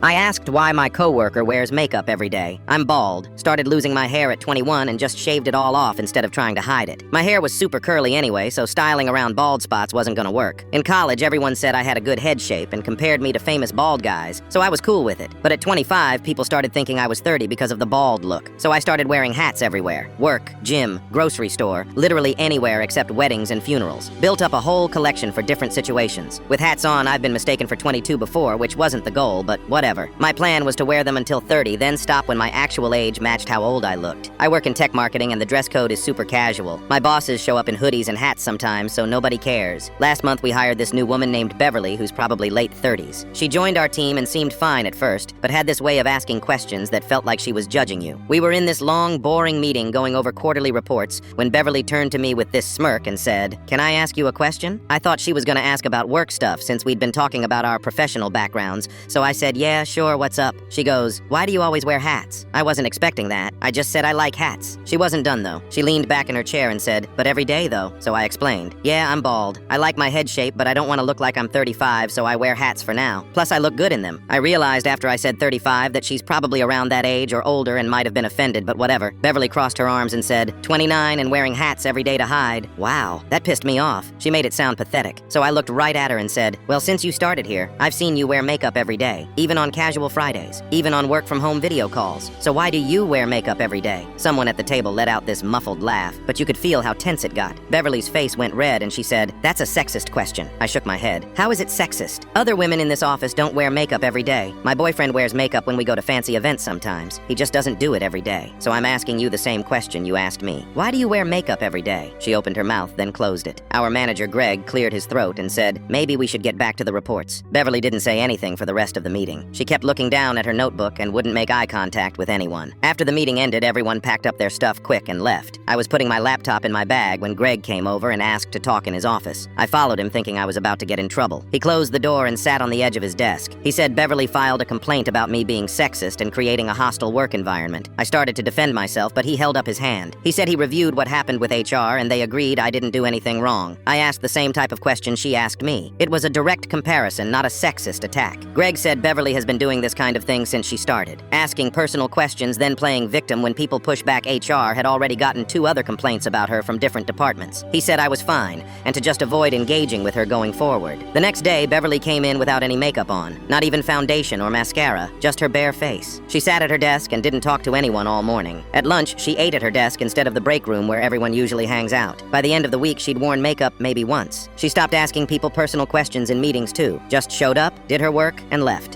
I asked why my coworker wears makeup every day. I'm bald, started losing my hair at 21 and just shaved it all off instead of trying to hide it. My hair was super curly anyway, so styling around bald spots wasn't gonna work. In college, everyone said I had a good head shape and compared me to famous bald guys, so I was cool with it. But at 25, people started thinking I was 30 because of the bald look. So I started wearing hats everywhere. Work, gym, grocery store, literally anywhere except weddings and funerals. Built up a whole collection for different situations. With hats on, I've been mistaken for 22 before, which wasn't the goal, but whatever. My plan was to wear them until 30, then stop when my actual age matched how old I looked. I work in tech marketing and the dress code is super casual. My bosses show up in hoodies and hats sometimes, so nobody cares. Last month we hired this new woman named Beverly, who's probably late 30s. She joined our team and seemed fine at first, but had this way of asking questions that felt like she was judging you. We were in this long, boring meeting going over quarterly reports when Beverly turned to me with this smirk and said, "Can I ask you a question?" I thought she was gonna ask about work stuff since we'd been talking about our professional backgrounds, so I said, "Yeah, sure, what's up?" She goes, "Why do you always wear hats?" I wasn't expecting that. I just said I like hats. She wasn't done though. She leaned back in her chair and said, "But every day though." So I explained, "Yeah, I'm bald. I like my head shape, but I don't want to look like I'm 35, so I wear hats for now. Plus I look good in them." I realized after I said 35 that she's probably around that age or older and might have been offended, but whatever. Beverly crossed her arms and said, 29 and wearing hats every day to hide. Wow, that pissed me off. She made it sound pathetic. So I looked right at her and said, "Well, since you started here, I've seen you wear makeup every day, even on casual Fridays, even on work-from-home video calls. So why do you wear makeup every day?" Someone at the table let out this muffled laugh, but you could feel how tense it got. Beverly's face went red and she said, "That's a sexist question." I shook my head. "How is it sexist? Other women in this office don't wear makeup every day. My boyfriend wears makeup when we go to fancy events sometimes. He just doesn't do it every day. So I'm asking you the same question you asked me. Why do you wear makeup every day?" She opened her mouth, then closed it. Our manager, Greg, cleared his throat and said, "Maybe we should get back to the reports." Beverly didn't say anything for the rest of the meeting. She kept looking down at her notebook and wouldn't make eye contact with anyone. After the meeting ended, everyone packed up their stuff quick and left. I was putting my laptop in my bag when Greg came over and asked to talk in his office. I followed him thinking I was about to get in trouble. He closed the door and sat on the edge of his desk. He said Beverly filed a complaint about me being sexist and creating a hostile work environment. I started to defend myself, but he held up his hand. He said he reviewed what happened with HR and they agreed I didn't do anything wrong. I asked the same type of question she asked me. It was a direct comparison, not a sexist attack. Greg said Beverly has been doing this kind of thing since she started. Asking personal questions, then playing victim when people push back HR had already gotten 2 other complaints about her from different departments. He said I was fine, and to just avoid engaging with her going forward. The next day, Beverly came in without any makeup on. Not even foundation or mascara, just her bare face. She sat at her desk and didn't talk to anyone all morning. At lunch, she ate at her desk instead of the break room where everyone usually hangs out. By the end of the week, she'd worn makeup maybe once. She stopped asking people personal questions in meetings too. Just showed up, did her work, and left.